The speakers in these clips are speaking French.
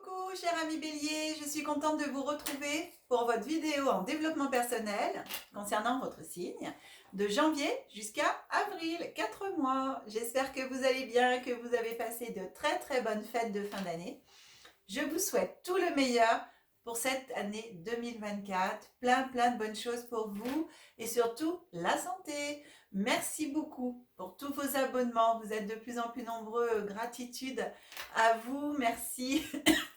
Coucou cher ami Bélier, je suis contente de vous retrouver pour votre vidéo en développement personnel concernant votre signe de janvier jusqu'à avril, 4 mois. J'espère que vous allez bien, que vous avez passé de très bonnes fêtes de fin d'année. Je vous souhaite tout le meilleur pour cette année 2024, plein de bonnes choses pour vous et surtout la santé. Merci beaucoup pour tous vos abonnements, vous êtes de plus en plus nombreux, gratitude à vous, merci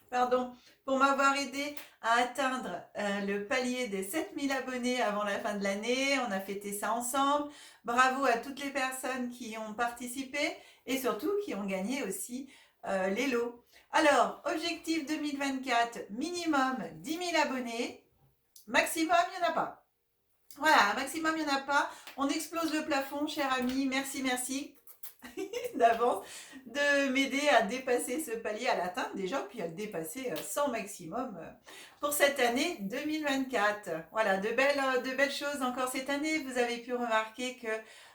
pardon, pour m'avoir aidé à atteindre le palier des 7000 abonnés avant la fin de l'année. On a fêté ça ensemble. Bravo à toutes les personnes qui ont participé et surtout qui ont gagné aussi les lots. Alors, objectif 2024, minimum 10 000 abonnés. Maximum, il n'y en a pas. Voilà, maximum, il n'y en a pas. On explose le plafond, cher ami. Merci d'avance de m'aider à dépasser ce palier, à l'atteindre déjà, puis à le dépasser sans maximum pour cette année 2024. Voilà, de belles choses encore cette année. Vous avez pu remarquer que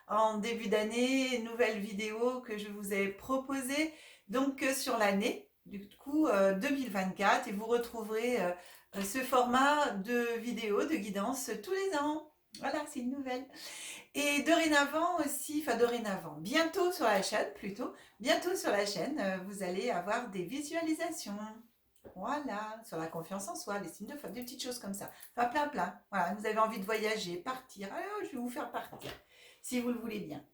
en début d'année, nouvelle vidéo que je vous ai proposée, donc sur l'année, du coup 2024, et vous retrouverez ce format de vidéo de guidance tous les ans. Voilà, c'est une nouvelle. Et dorénavant aussi, enfin dorénavant, bientôt sur la chaîne plutôt, bientôt sur la chaîne, vous allez avoir des visualisations. Voilà, sur la confiance en soi, l'estime de soi, des petites choses comme ça. Enfin plein. Voilà, vous avez envie de voyager, partir, alors je vais vous faire partir, si vous le voulez bien.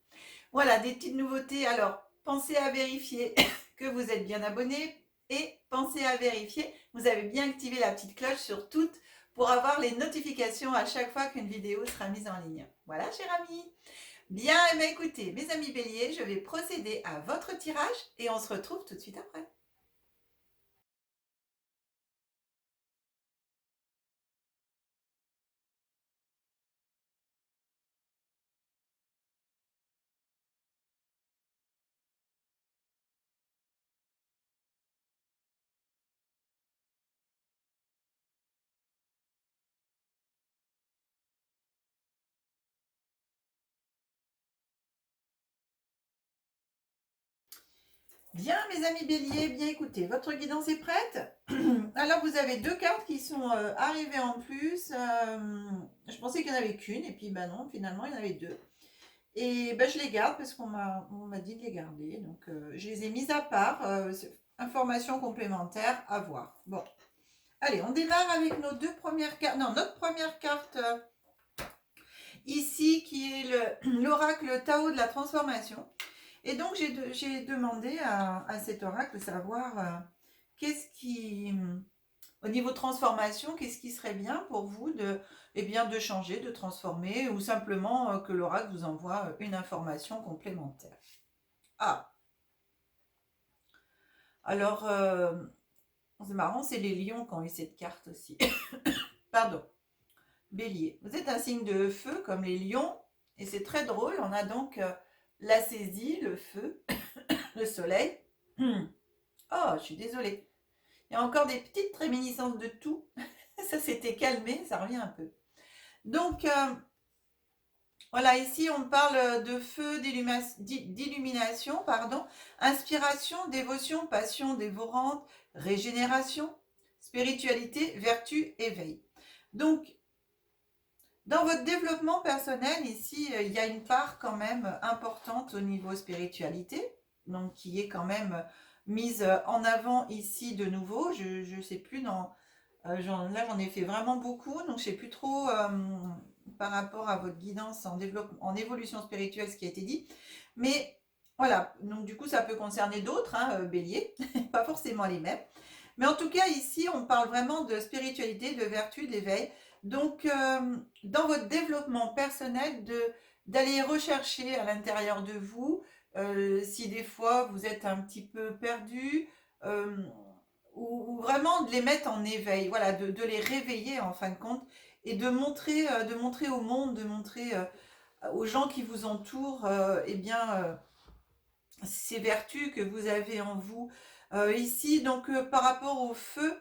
Voilà, des petites nouveautés. Alors, pensez à vérifier que vous êtes bien abonné et pensez à vérifier que vous avez bien activé la petite cloche sur toutes pour avoir les notifications à chaque fois qu'une vidéo sera mise en ligne. Voilà, chers amis. Bien, eh bien, écoutez, mes amis béliers, je vais procéder à votre tirage et on se retrouve tout de suite après. Bien, mes amis béliers, bien écoutez, votre guidance est prête. Alors, vous avez deux cartes qui sont arrivées en plus. Je pensais qu'il n'y en avait qu'une, et puis non, finalement, il y en avait deux. Et je les garde parce qu'on m'a dit de les garder. Donc, je les ai mises à part. Informations complémentaires à voir. Bon, allez, on démarre avec nos deux premières cartes. Non, notre première carte ici qui est l'oracle Tao de la transformation. Et donc, j'ai demandé à cet oracle de savoir qu'est-ce qui, au niveau transformation, qu'est-ce qui serait bien pour vous de changer, de transformer, ou simplement que l'oracle vous envoie une information complémentaire. Ah, alors, c'est marrant, c'est les lions qui ont eu cette carte aussi. Pardon, bélier. Vous êtes un signe de feu comme les lions, et c'est très drôle, on a donc la saisie, le feu, le soleil. Oh, je suis désolée. Il y a encore des petites réminiscences de tout. Ça s'était calmé, ça revient un peu. Donc, voilà, ici on parle de feu, d'illumination, pardon, inspiration, dévotion, passion dévorante, régénération, spiritualité, vertu, éveil. Donc, dans votre développement personnel, ici, il y a une part quand même importante au niveau spiritualité, donc qui est quand même mise en avant ici de nouveau. Je ne sais plus, là j'en ai fait vraiment beaucoup, donc je ne sais plus trop par rapport à votre guidance en évolution spirituelle ce qui a été dit. Mais voilà, donc du coup ça peut concerner d'autres, béliers, pas forcément les mêmes. Mais en tout cas ici on parle vraiment de spiritualité, de vertu, d'éveil. Donc dans votre développement personnel, d'aller rechercher à l'intérieur de vous, si des fois vous êtes un petit peu perdu, ou vraiment de les mettre en éveil, voilà, de les réveiller en fin de compte, et de montrer au monde, de montrer aux gens qui vous entourent, ces vertus que vous avez en vous. Ici, donc par rapport au feu,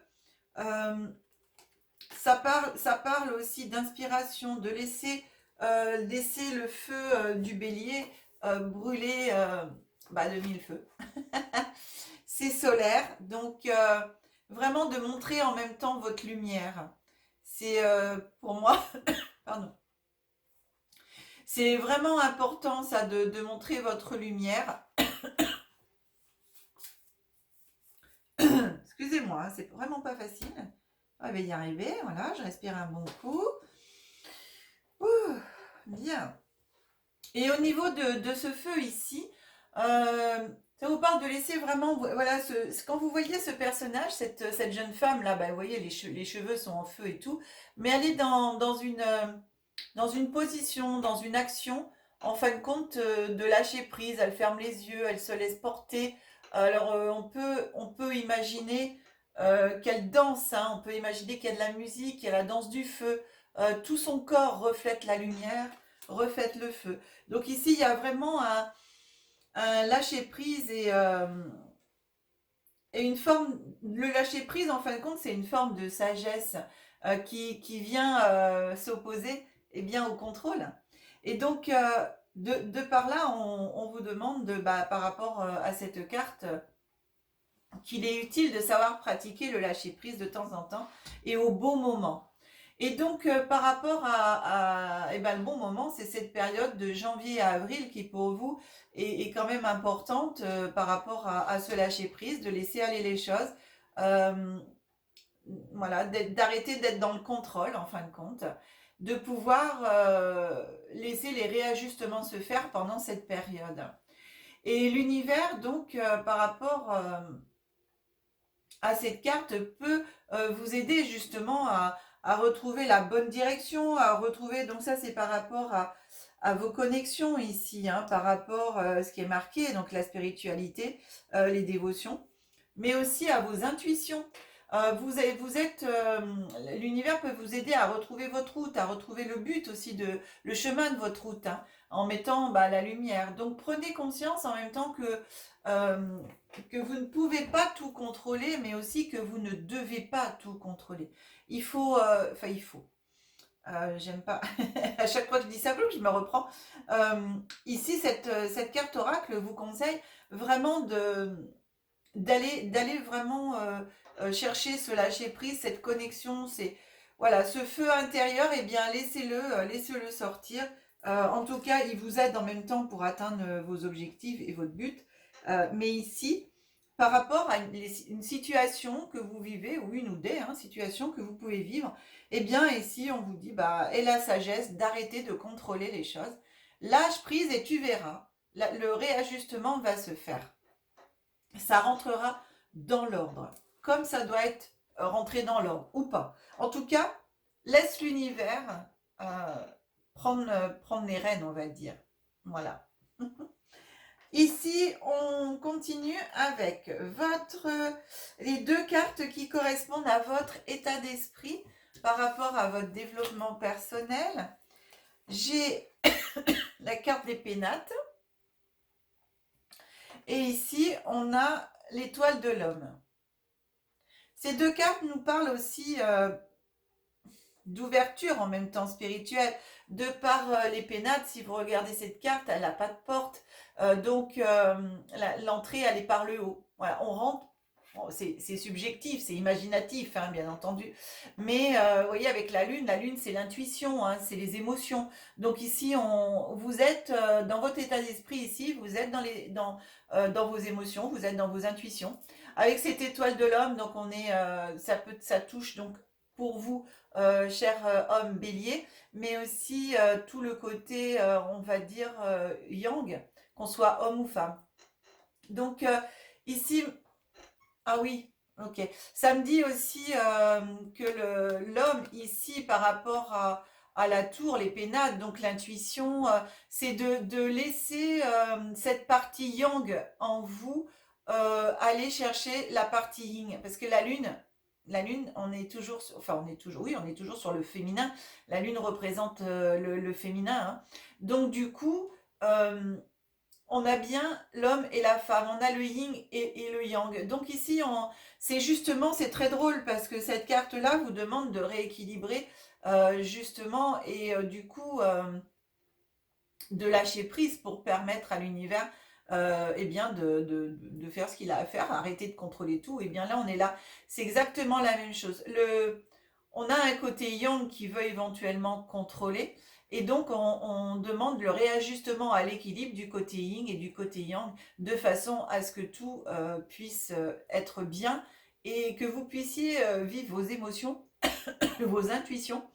ça parle aussi d'inspiration, de laisser le feu du bélier brûler de mille feux. C'est solaire, donc vraiment de montrer en même temps votre lumière. C'est pour moi, pardon, c'est vraiment important ça de montrer votre lumière. Excusez-moi, hein, c'est vraiment pas facile. On va y arriver, voilà, je respire un bon coup. Ouh, bien. Et au niveau de ce feu ici, ça vous parle de laisser vraiment, voilà, quand vous voyez ce personnage, cette jeune femme là, bah, vous voyez, les cheveux sont en feu et tout, mais elle est dans une position, dans une action, en fin de compte, de lâcher prise, elle ferme les yeux, elle se laisse porter. Alors, on peut imaginer qu'elle danse, hein, on peut imaginer qu'il y a de la musique, il y a la danse du feu, tout son corps reflète la lumière, reflète le feu. Donc ici, il y a vraiment un lâcher-prise et une forme, le lâcher-prise, en fin de compte, c'est une forme de sagesse qui vient s'opposer eh bien, au contrôle. Et donc, de par là, on vous demande, par rapport à cette carte, qu'il est utile de savoir pratiquer le lâcher-prise de temps en temps et au bon moment. Et donc, par rapport le bon moment, c'est cette période de janvier à avril qui, pour vous, est quand même importante par rapport à ce lâcher-prise, de laisser aller les choses, euh, voilà, d'arrêter d'être dans le contrôle, en fin de compte, de pouvoir laisser les réajustements se faire pendant cette période. Et l'univers, donc, par rapport à cette carte peut vous aider justement à retrouver la bonne direction, à retrouver, donc ça c'est par rapport à vos connexions ici, hein, par rapport à ce qui est marqué, donc la spiritualité, les dévotions, mais aussi à vos intuitions. L'univers peut vous aider à retrouver votre route, à retrouver le but aussi le chemin de votre route, hein, en mettant la lumière. Donc prenez conscience en même temps euh, que vous ne pouvez pas tout contrôler, mais aussi que vous ne devez pas tout contrôler. Il faut, j'aime pas, à chaque fois que je dis ça, je me reprends. Ici, cette carte oracle vous conseille vraiment d'aller vraiment chercher ce lâcher prise, cette connexion, voilà, ce feu intérieur, et bien laissez-le sortir. En tout cas, il vous aide en même temps pour atteindre vos objectifs et votre but. Mais ici, par rapport à une situation que vous vivez, ou une ou des situations que vous pouvez vivre, eh bien ici, on vous dit, aie la sagesse d'arrêter de contrôler les choses. Lâche prise et tu verras, le réajustement va se faire. Ça rentrera dans l'ordre, comme ça doit être rentré dans l'ordre, ou pas. En tout cas, laisse l'univers prendre les rênes, on va dire. Voilà. Ici, on continue avec les deux cartes qui correspondent à votre état d'esprit par rapport à votre développement personnel. J'ai la carte des pénates. Et ici, on a l'étoile de l'homme. Ces deux cartes nous parlent aussi d'ouverture en même temps spirituelle. De par les pénates, si vous regardez cette carte, elle n'a pas de porte. Donc, l'entrée, elle est par le haut. Voilà, on rentre. Bon, c'est subjectif, c'est imaginatif, hein, bien entendu. Mais vous voyez, avec la lune, c'est l'intuition, hein, c'est les émotions. Donc ici, vous êtes dans votre état d'esprit ici, vous êtes dans vos émotions, vous êtes dans vos intuitions. Avec cette étoile de l'homme, donc ça touche donc pour vous, cher homme bélier, mais aussi tout le côté, on va dire, yang, qu'on soit homme ou femme. Donc ici, ah oui, ok. Ça me dit aussi que l'homme ici, par rapport à la tour, les pénates, donc l'intuition, c'est de laisser cette partie yang en vous aller chercher la partie yin. Parce que la lune, on est toujours, oui, on est toujours sur le féminin. La lune représente le féminin, hein. Donc du coup, euh, on a bien l'homme et la femme, on a le yin et le yang. Donc ici, c'est très drôle parce que cette carte-là vous demande de rééquilibrer justement et du coup de lâcher prise pour permettre à l'univers eh bien de faire ce qu'il a à faire, arrêter de contrôler tout. Et bien là, on est là. C'est exactement la même chose. On a un côté yang qui veut éventuellement contrôler. Et donc, on demande le réajustement à l'équilibre du côté yin et du côté yang, de façon à ce que tout puisse être bien et que vous puissiez vivre vos émotions, vos intuitions,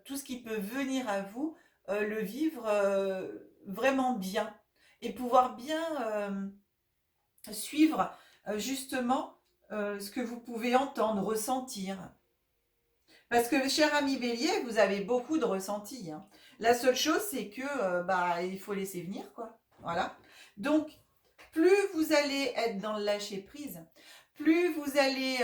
tout ce qui peut venir à vous, le vivre vraiment bien et pouvoir bien suivre justement ce que vous pouvez entendre, ressentir. Parce que, cher ami Bélier, vous avez beaucoup de ressentis, hein. La seule chose, c'est que il faut laisser venir, quoi. Voilà. Donc, plus vous allez être dans le lâcher prise, plus vous allez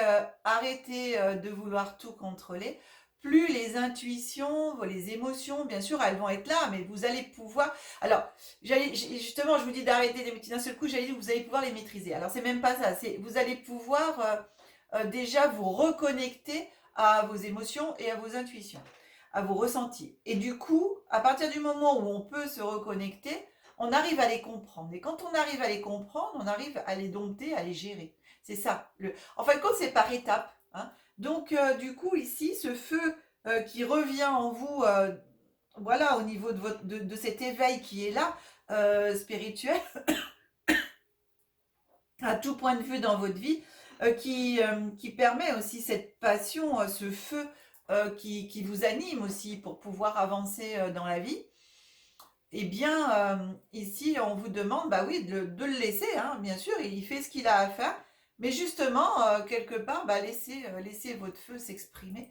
arrêter de vouloir tout contrôler, plus les intuitions, les émotions, bien sûr, elles vont être là, mais vous allez pouvoir. Alors, justement, je vous dis d'arrêter d'un seul coup, j'allais dire que vous allez pouvoir les maîtriser. Alors, c'est même pas ça. Vous allez pouvoir déjà vous reconnecter à vos émotions et à vos intuitions, à vos ressentis. Et du coup, à partir du moment où on peut se reconnecter, on arrive à les comprendre. Et quand on arrive à les comprendre, on arrive à les dompter, à les gérer. C'est ça. En fin de compte, c'est par étapes, hein. Donc, du coup, ici, ce feu qui revient en vous, voilà, au niveau de cet éveil qui est là, spirituel, à tout point de vue dans votre vie, qui permet aussi cette passion, ce feu qui vous anime aussi pour pouvoir avancer dans la vie. Eh bien, ici, on vous demande, bah oui, de le laisser, hein, bien sûr, il fait ce qu'il a à faire, mais justement, quelque part, laissez votre feu s'exprimer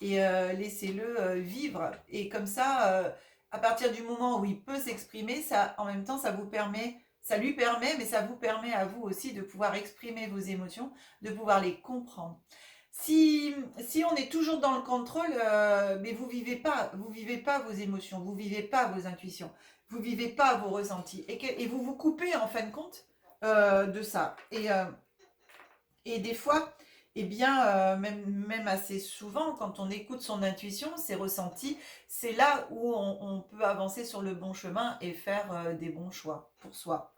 et laissez-le vivre. Et comme ça, à partir du moment où il peut s'exprimer, ça, en même temps, ça lui permet, mais ça vous permet à vous aussi de pouvoir exprimer vos émotions, de pouvoir les comprendre. Si on est toujours dans le contrôle, mais vous vivez pas vos émotions, vous vivez pas vos intuitions, vous vivez pas vos ressentis, et vous vous coupez en fin de compte de ça. Et des fois, eh bien, même assez souvent, quand on écoute son intuition, ses ressentis, c'est là où on peut avancer sur le bon chemin et faire des bons choix pour soi.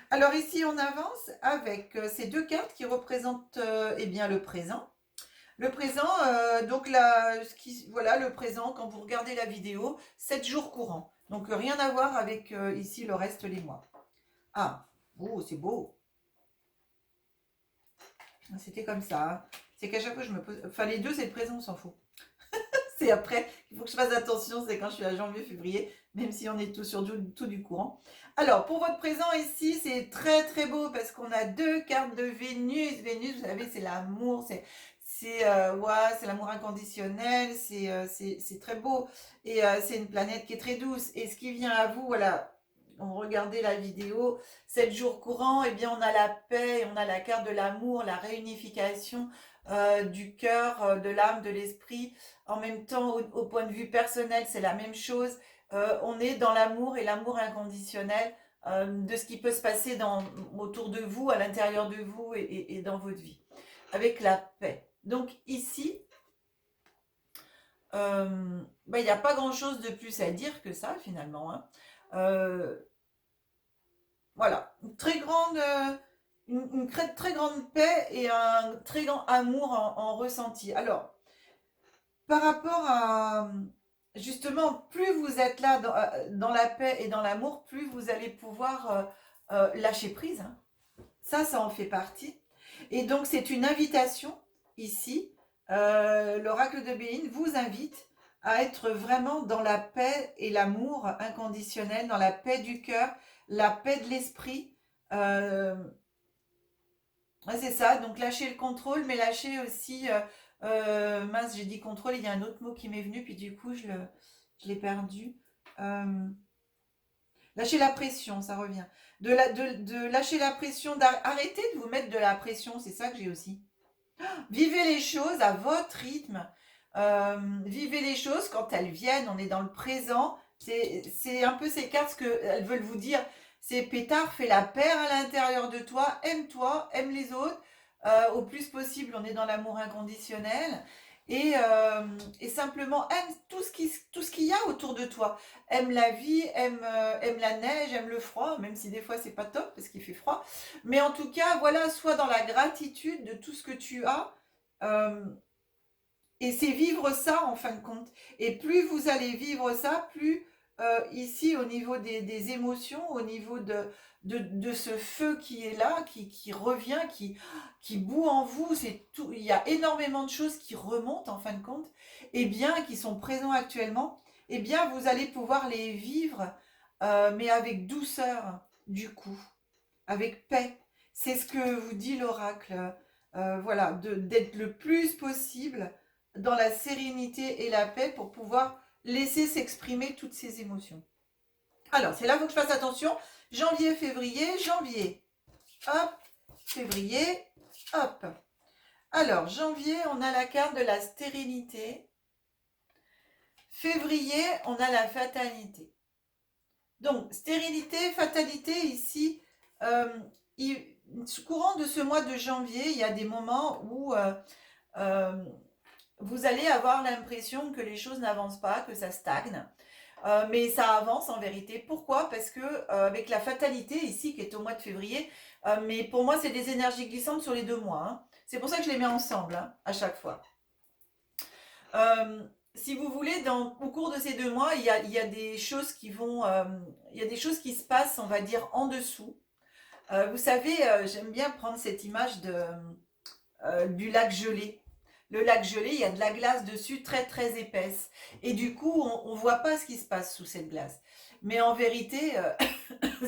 Alors ici, on avance avec ces deux cartes qui représentent eh bien, le présent. Le présent, donc voilà, le présent, quand vous regardez la vidéo, 7 jours courants. Donc rien à voir avec ici le reste les mois. Ah, oh, c'est beau. C'était comme ça, hein. C'est qu'à chaque fois, je me pose. Enfin, les deux, c'est le présent, on s'en fout. C'est après, il faut que je fasse attention, c'est quand je suis à janvier, février, même si on est tout sur tout du courant. Alors, pour votre présent ici, c'est très très beau parce qu'on a deux cartes de Vénus. Vénus, vous savez, c'est l'amour, ouais, c'est l'amour inconditionnel, c'est très beau. Et c'est une planète qui est très douce. Et ce qui vient à vous, voilà, on regardait la vidéo, 7 jours courants, eh bien on a la paix, on a la carte de l'amour, la réunification du cœur, de l'âme, de l'esprit. En même temps, au point de vue personnel, c'est la même chose. On est dans l'amour et l'amour inconditionnel de ce qui peut se passer autour de vous, à l'intérieur de vous et dans votre vie, avec la paix. Donc ici, il n'y a pas grand-chose de plus à dire que ça finalement, hein. Voilà, une très grande paix et un très grand amour en ressenti. Alors, par rapport à, justement, plus vous êtes là dans la paix et dans l'amour, plus vous allez pouvoir lâcher prise, hein. Ça en fait partie. Et donc, c'est une invitation ici. L'oracle de Béline vous invite à être vraiment dans la paix et l'amour inconditionnel, dans la paix du cœur, la paix de l'esprit. Ouais, c'est ça, donc lâcher le contrôle, mais lâcher aussi, mince, j'ai dit contrôle, il y a un autre mot qui m'est venu, puis du coup, je l'ai perdu. Lâcher la pression, ça revient. De lâcher la pression, arrêtez de vous mettre de la pression, c'est ça que j'ai aussi. Vivez les choses à votre rythme. Vivez les choses quand elles viennent, on est dans le présent. C'est un peu ces cartes, ce qu'elles veulent vous dire. C'est pétard, fais la paire à l'intérieur de toi, aime les autres. Au plus possible, on est dans l'amour inconditionnel. et simplement aime tout ce qu'il y a autour de toi. Aime la vie, aime la neige, aime le froid, même si des fois c'est pas top parce qu'il fait froid. Mais en tout cas, voilà, sois dans la gratitude de tout ce que tu as. euh, et c'est vivre ça en fin de compte. Et plus vous allez vivre ça, plus ici au niveau des émotions, au niveau de ce feu qui est là, qui revient, qui bout en vous, c'est tout. Il y a énormément de choses qui remontent en fin de compte, et bien qui sont présents actuellement, et bien vous allez pouvoir les vivre, mais avec douceur, du coup, avec paix. C'est ce que vous dit l'oracle. Voilà, d'être le plus possible dans la sérénité et la paix pour pouvoir laisser s'exprimer toutes ces émotions. Alors, c'est là qu'il faut que je fasse attention. Janvier, février, janvier. Hop, février, hop. Alors, janvier, on a la carte de la stérilité. Février, on a la fatalité. Donc, stérilité, fatalité, ici, courant de ce mois de janvier, il y a des moments où vous allez avoir l'impression que les choses n'avancent pas, que ça stagne. Mais ça avance en vérité. Pourquoi? Parce que avec la fatalité ici, qui est au mois de février, mais pour moi, c'est des énergies glissantes sur les 2 mois. Hein. C'est pour ça que je les mets ensemble hein, à chaque fois. Si vous voulez, au cours de ces 2 mois, il y a des choses qui vont, il y a des choses qui se passent, on va dire, en dessous. Vous savez, j'aime bien prendre cette image du lac gelé. Le lac gelé, il y a de la glace dessus très très épaisse. Et du coup, on ne voit pas ce qui se passe sous cette glace. Mais en vérité,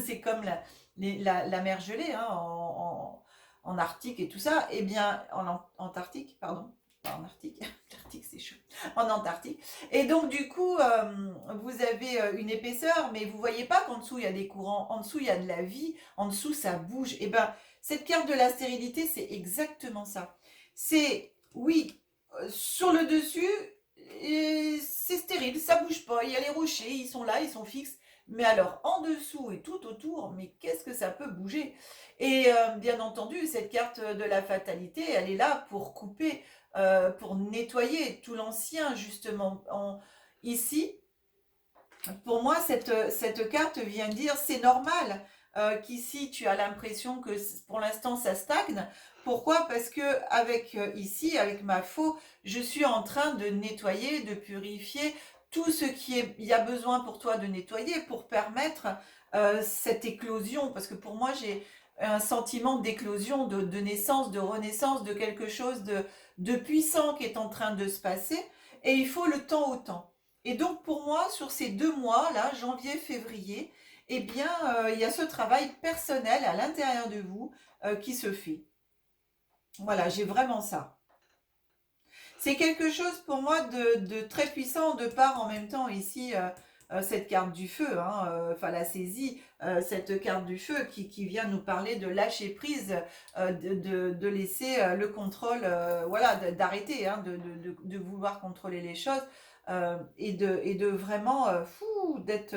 c'est comme la mer gelée hein, en Arctique et tout ça. Eh bien, en Antarctique, pardon. Pas en Arctique, l'Arctique c'est chaud. En Antarctique. Et donc, du coup, vous avez une épaisseur, mais vous ne voyez pas qu'en dessous, il y a des courants. En dessous, il y a de la vie. En dessous, ça bouge. Et bien, cette carte de la stérilité, c'est exactement ça. C'est, oui, sur le dessus, c'est stérile, ça bouge pas. Il y a les rochers, ils sont là, ils sont fixes. Mais alors, en dessous et tout autour, mais qu'est-ce que ça peut bouger? Et bien entendu, cette carte de la fatalité, elle est là pour couper, pour nettoyer tout l'ancien, justement. Ici, pour moi, cette carte vient dire c'est normal qu'ici tu as l'impression que pour l'instant ça stagne. Pourquoi? Parce que ici, avec ma faux, je suis en train de nettoyer, de purifier tout ce il y a besoin pour toi de nettoyer pour permettre cette éclosion. Parce que pour moi, j'ai un sentiment d'éclosion, de naissance, de renaissance, de quelque chose de puissant qui est en train de se passer. Et il faut le temps au temps. Et donc pour moi, sur ces 2 mois, là, janvier, février, eh bien, il y a ce travail personnel à l'intérieur de vous qui se fait. Voilà, j'ai vraiment ça. C'est quelque chose pour moi de très puissant de par en même temps ici cette carte du feu, hein, enfin la saisie, cette carte du feu qui vient nous parler de lâcher prise, de laisser le contrôle, voilà, d'arrêter hein, de vouloir contrôler les choses et de vraiment d'être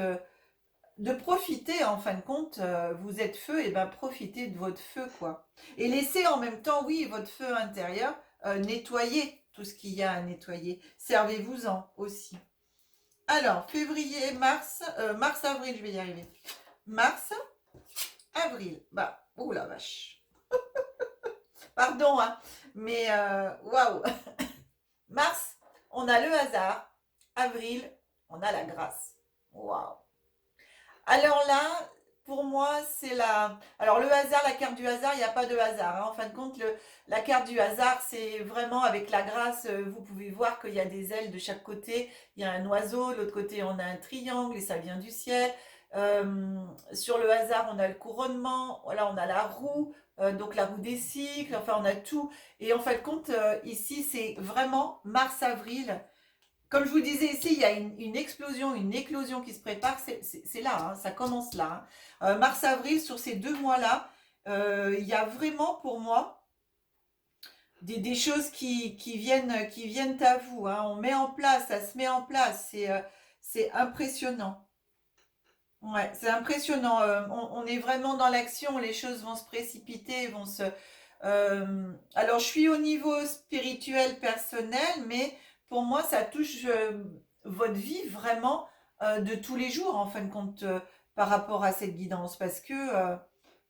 de profiter en fin de compte, vous êtes feu, et ben profitez de votre feu quoi. Et laissez en même temps, oui, votre feu intérieur nettoyer tout ce qu'il y a à nettoyer. Servez-vous-en aussi. Alors, février, mars, avril, je vais y arriver. Mars, avril. Bah, oh la vache. Pardon, hein, mais waouh. Mars, on a le hasard. Avril, on a la grâce. Waouh. Alors là, pour moi, c'est la... Alors le hasard, la carte du hasard, il n'y a pas de hasard. Hein. En fin de compte, la carte du hasard, c'est vraiment avec la grâce, vous pouvez voir qu'il y a des ailes de chaque côté. Il y a un oiseau, de l'autre côté, on a un triangle et ça vient du ciel. Sur le hasard, on a le couronnement, voilà, on a la roue, donc la roue des cycles, enfin on a tout. Et en fin de compte, ici, c'est vraiment mars-avril. Comme je vous disais ici, il y a une explosion, une éclosion qui se prépare. C'est là, hein, ça commence là. Hein. Mars-avril, sur ces 2 mois-là, il y a vraiment pour moi des choses qui viennent à vous. Hein. On met en place, ça se met en place. C'est impressionnant. Ouais, c'est impressionnant. On est vraiment dans l'action. Les choses vont se précipiter, vont se, Alors, je suis au niveau spirituel personnel, mais pour moi, ça touche votre vie vraiment de tous les jours, en fin de compte, par rapport à cette guidance. Parce que,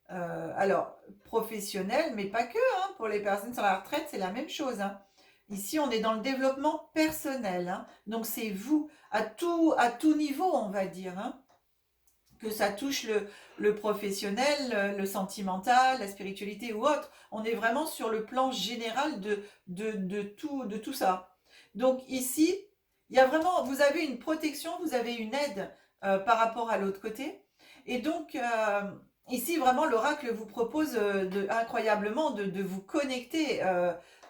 alors, professionnel, mais pas que, hein, pour les personnes sur la retraite, c'est la même chose, hein. Ici, on est dans le développement personnel, hein. Donc, c'est vous, à tout niveau, on va dire, hein, que ça touche le professionnel, le sentimental, la spiritualité ou autre. On est vraiment sur le plan général de tout ça. Donc ici, il y a vraiment, vous avez une protection, vous avez une aide par rapport à l'autre côté. Et donc, ici, vraiment, l'oracle vous propose incroyablement de vous connecter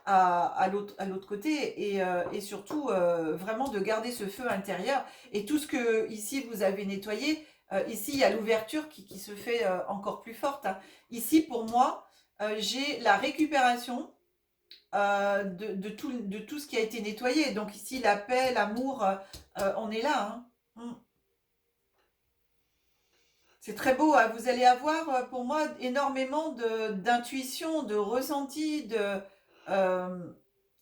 à l'autre côté et surtout vraiment de garder ce feu intérieur. Et tout ce que ici vous avez nettoyé, ici, il y a l'ouverture qui se fait encore plus forte, hein. Ici, pour moi, j'ai la récupération de tout ce qui a été nettoyé. Donc ici, la paix, l'amour, on est là, hein. Mm. C'est très beau, hein. Vous allez avoir, pour moi, énormément d'intuition, de ressenti, euh,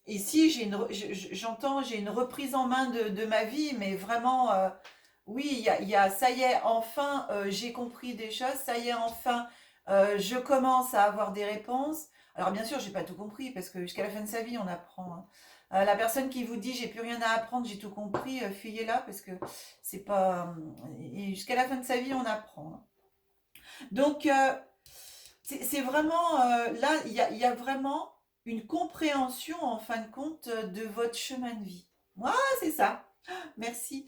ici, j'entends, j'ai une reprise en main de ma vie, mais vraiment, oui, ça y est, enfin, j'ai compris des choses, ça y est, enfin, je commence à avoir des réponses. Alors, bien sûr, j'ai pas tout compris, parce que jusqu'à la fin de sa vie, on apprend, hein. La personne qui vous dit j'ai plus rien à apprendre, j'ai tout compris, fuyez-la, parce que c'est pas. Et jusqu'à la fin de sa vie, on apprend, hein. Donc, c'est vraiment. Là, il y a vraiment une compréhension, en fin de compte, de votre chemin de vie. Moi, c'est ça. Merci.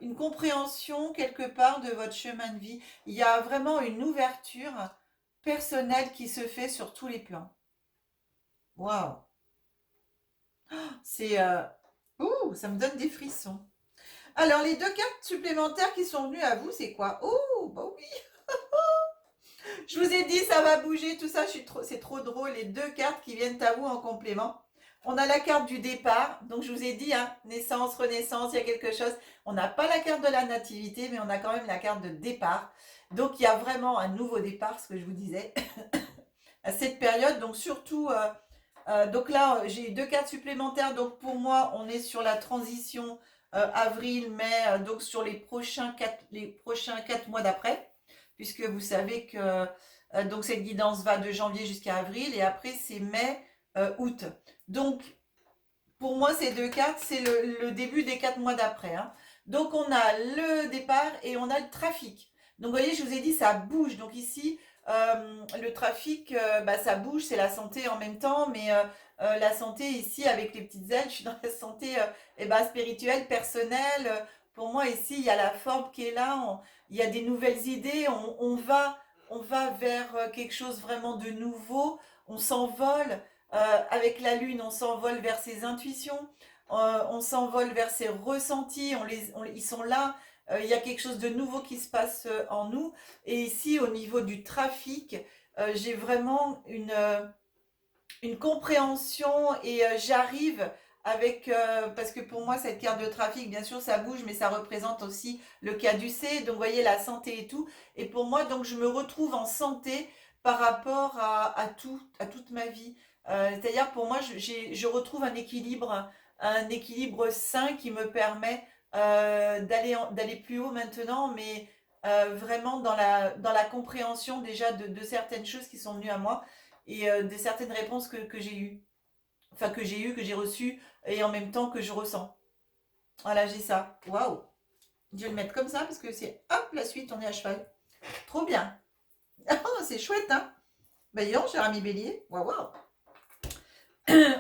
Une compréhension quelque part de votre chemin de vie. Il y a vraiment une ouverture personnelle qui se fait sur tous les plans. Waouh. C'est ouh, ça me donne des frissons. Alors les deux cartes supplémentaires qui sont venues à vous, c'est quoi? Oh, bah oui. Je vous ai dit, ça va bouger, tout ça, c'est trop drôle. Les deux cartes qui viennent à vous en complément. On a la carte du départ, donc je vous ai dit, hein, naissance, renaissance, il y a quelque chose. On n'a pas la carte de la nativité, mais on a quand même la carte de départ. Donc il y a vraiment un nouveau départ, ce que je vous disais, à cette période. Donc surtout, donc là, j'ai deux cartes supplémentaires. Donc pour moi, on est sur la transition avril, mai, donc sur les prochains 4 mois d'après, puisque vous savez que donc cette guidance va de janvier jusqu'à avril et après c'est mai, août. Donc pour moi, ces deux cartes, c'est le début des 4 mois d'après, hein. Donc on a le départ et on a le trafic. Donc vous voyez, je vous ai dit, ça bouge. Donc ici, le trafic, bah, ça bouge, c'est la santé en même temps, mais la santé ici, avec les petites ailes, je suis dans la santé eh ben, spirituelle, personnelle. Pour moi, ici, il y a la forme qui est là, il y a des nouvelles idées, on va vers quelque chose vraiment de nouveau, on s'envole. Avec la lune, on s'envole vers ses intuitions, on s'envole vers ses ressentis, ils sont là. Il y a quelque chose de nouveau qui se passe en nous. Et ici, au niveau du trafic, j'ai vraiment une compréhension et j'arrive avec, parce que pour moi, cette carte de trafic, bien sûr, ça bouge, mais ça représente aussi le caducée. Donc, vous voyez, la santé et tout. Et pour moi, donc, je me retrouve en santé par rapport à tout, à toute ma vie. C'est-à-dire, pour moi, je retrouve un équilibre sain qui me permet d'aller plus haut maintenant, mais vraiment dans la compréhension déjà de certaines choses qui sont venues à moi et de certaines réponses que j'ai eues. Enfin, que j'ai reçues et en même temps que je ressens. Voilà, j'ai ça. Waouh! Je vais le mettre comme ça parce que c'est hop, la suite, on est à cheval. Trop bien. Oh, c'est chouette, hein? Bah, dis donc, cher ami bélier. Waouh, waouh.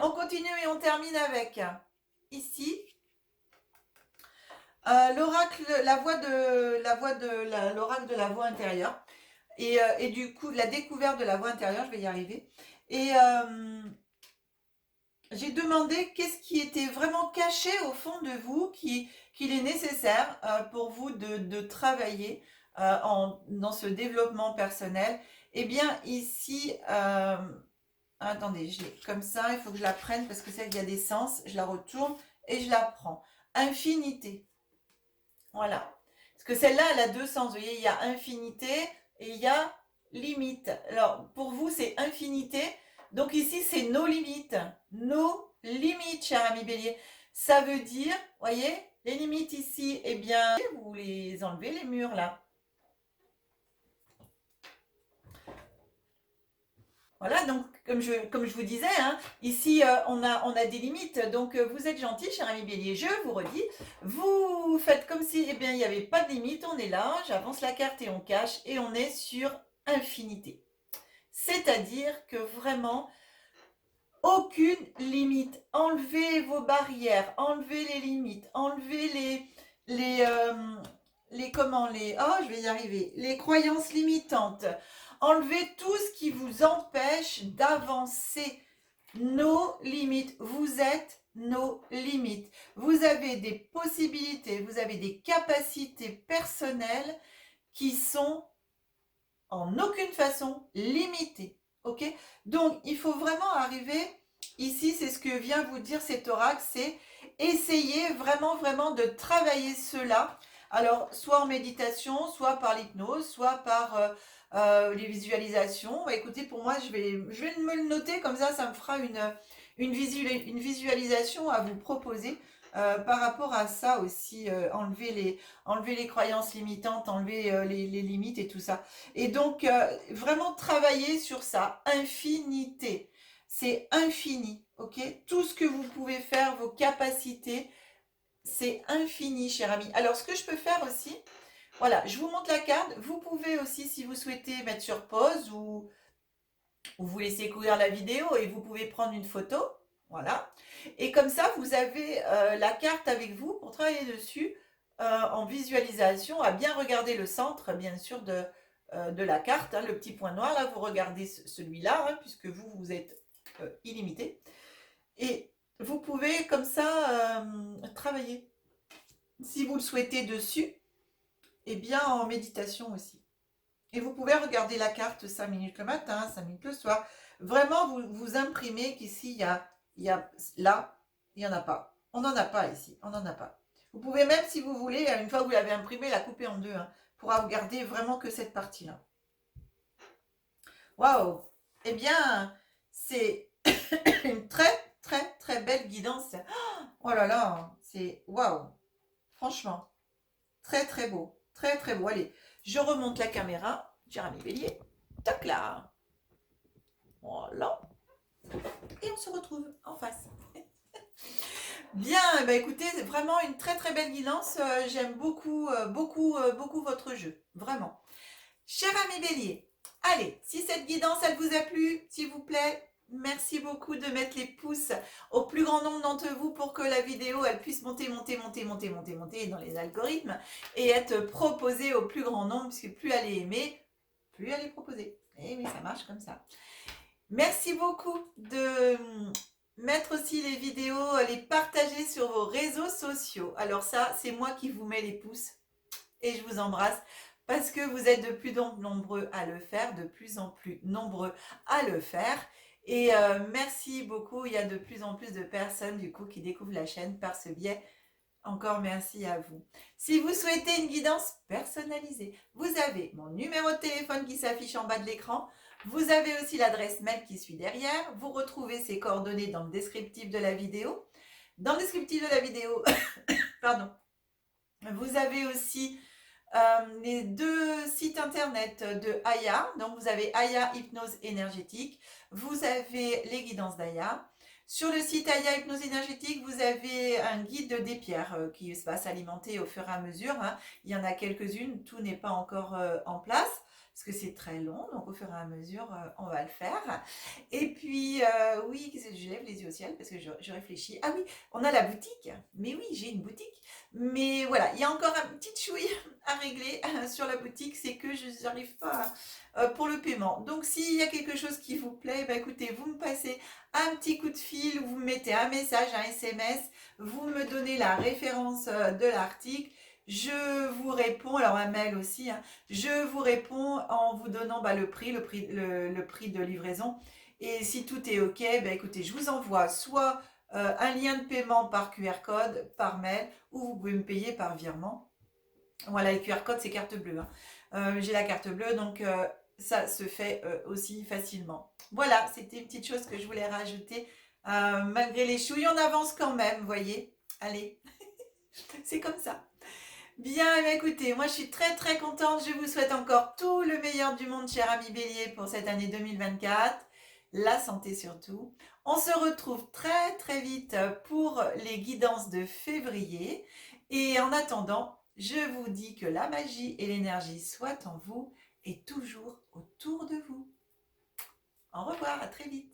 On continue et on termine avec ici l'oracle, l'oracle de la voix intérieure. Et du coup, la découverte de la voix intérieure, je vais y arriver. Et j'ai demandé qu'est-ce qui était vraiment caché au fond de vous, qu'il est nécessaire pour vous de travailler dans ce développement personnel. Eh bien, ici, attendez, je l'ai comme ça, il faut que je la prenne parce que c'est qu'il y a des sens. Je la retourne et je la prends. Infinité. Voilà. Parce que celle-là, elle a deux sens. Vous voyez, il y a infinité et il y a limites. Alors, pour vous, c'est infinité. Donc ici, c'est nos limites. Nos limites, cher ami Bélier. Ça veut dire, voyez, les limites ici, eh bien, vous les enlevez, les murs là. Voilà, donc comme je vous disais, hein, ici on a des limites, donc vous êtes gentil, cher ami Bélier, je vous redis, vous faites comme si eh bien, il n'y avait pas de limite, on est là, j'avance la carte et on cache, et on est sur infinité. C'est-à-dire que vraiment, aucune limite, enlevez vos barrières, enlevez les limites, enlevez je vais y arriver, les croyances limitantes. Enlevez tout ce qui vous empêche d'avancer. Nos limites. Vous êtes nos limites. Vous avez des possibilités, vous avez des capacités personnelles qui sont en aucune façon limitées. Ok? Donc, il faut vraiment arriver, ici, c'est ce que vient vous dire cet oracle, c'est essayer vraiment, vraiment de travailler cela. Alors, soit en méditation, soit par l'hypnose, soit par les visualisations. Bah, écoutez, pour moi, je vais me le noter, comme ça me fera une visualisation à vous proposer par rapport à ça aussi, enlever les croyances limitantes, enlever les limites et tout ça. Et donc, vraiment travailler sur ça, infinité. C'est infini, ok? Tout ce que vous pouvez faire, vos capacités, c'est infini, cher ami. Alors, ce que je peux faire aussi, voilà, je vous montre la carte. Vous pouvez aussi, si vous souhaitez, mettre sur pause ou vous laisser courir la vidéo et vous pouvez prendre une photo. Voilà. Et comme ça, vous avez la carte avec vous pour travailler dessus en visualisation, à bien regarder le centre, bien sûr, de la carte. Hein, le petit point noir, là, vous regardez celui-là, hein, puisque vous êtes illimité. Et vous pouvez, comme ça, travailler, si vous le souhaitez, dessus, et bien en méditation aussi. Et vous pouvez regarder la carte 5 minutes le matin, 5 minutes le soir. Vraiment, vous imprimez qu'ici, il y a là, il n'y en a pas. On n'en a pas ici, on n'en a pas. Vous pouvez même, si vous voulez, une fois que vous l'avez imprimé, la couper en deux, hein, pour garder vraiment que cette partie-là. Waouh! Eh bien, c'est une très, très, très belle guidance. Oh là là, c'est waouh! Franchement, très, très beau. Très, très beau. Allez, je remonte la caméra. Jérémy Bélier. Tac là. Voilà. Et on se retrouve en face. Bien, bah écoutez, c'est vraiment une très très belle guidance. J'aime beaucoup, beaucoup votre jeu. Vraiment. Cher ami Bélier, allez, si cette guidance, elle vous a plu, s'il vous plaît, merci beaucoup de mettre les pouces au plus grand nombre d'entre vous pour que la vidéo, elle puisse monter dans les algorithmes et être proposée au plus grand nombre, puisque plus elle est aimée, plus elle est proposée. Et oui, ça marche comme ça. Merci beaucoup de mettre aussi les vidéos, les partager sur vos réseaux sociaux. Alors ça, c'est moi qui vous mets les pouces et je vous embrasse parce que vous êtes de plus en plus nombreux à le faire, de plus en plus nombreux à le faire. Et merci beaucoup, il y a de plus en plus de personnes du coup qui découvrent la chaîne par ce biais. Encore merci à vous. Si vous souhaitez une guidance personnalisée, vous avez mon numéro de téléphone qui s'affiche en bas de l'écran. Vous avez aussi l'adresse mail qui suit derrière. Vous retrouvez ces coordonnées dans le descriptif de la vidéo. Dans le descriptif de la vidéo, pardon, vous avez aussi les deux sites internet de Aya. Donc vous avez Aya Hypnose Énergétique. Vous avez les guidances d'Aya. Sur le site Aya Hypnose Énergétique, vous avez un guide des pierres qui va s'alimenter au fur et à mesure. Hein. Il y en a quelques-unes, tout n'est pas encore en place parce que c'est très long, donc au fur et à mesure, on va le faire. Et puis, oui, je lève les yeux au ciel parce que je réfléchis. Ah oui, on a la boutique. Mais oui, j'ai une boutique. Mais voilà, il y a encore un petit chouille à régler sur la boutique, c'est que je n'arrive pas pour le paiement. Donc, s'il y a quelque chose qui vous plaît, bah, écoutez, vous me passez un petit coup de fil, vous me mettez un message, un SMS, vous me donnez la référence de l'article. Je vous réponds, alors un mail aussi, hein, je vous réponds en vous donnant le prix de livraison. Et si tout est OK, écoutez, je vous envoie soit un lien de paiement par QR code, par mail, ou vous pouvez me payer par virement. Voilà, les QR codes, c'est carte bleue. Hein. J'ai la carte bleue, donc ça se fait aussi facilement. Voilà, c'était une petite chose que je voulais rajouter. Malgré les chouilles, on avance quand même, vous voyez. Allez, c'est comme ça. Bien, eh bien, écoutez, moi je suis très très contente. Je vous souhaite encore tout le meilleur du monde, cher ami Bélier, pour cette année 2024. La santé surtout. On se retrouve très très vite pour les guidances de février. Et en attendant, je vous dis que la magie et l'énergie soient en vous et toujours autour de vous. Au revoir, à très vite.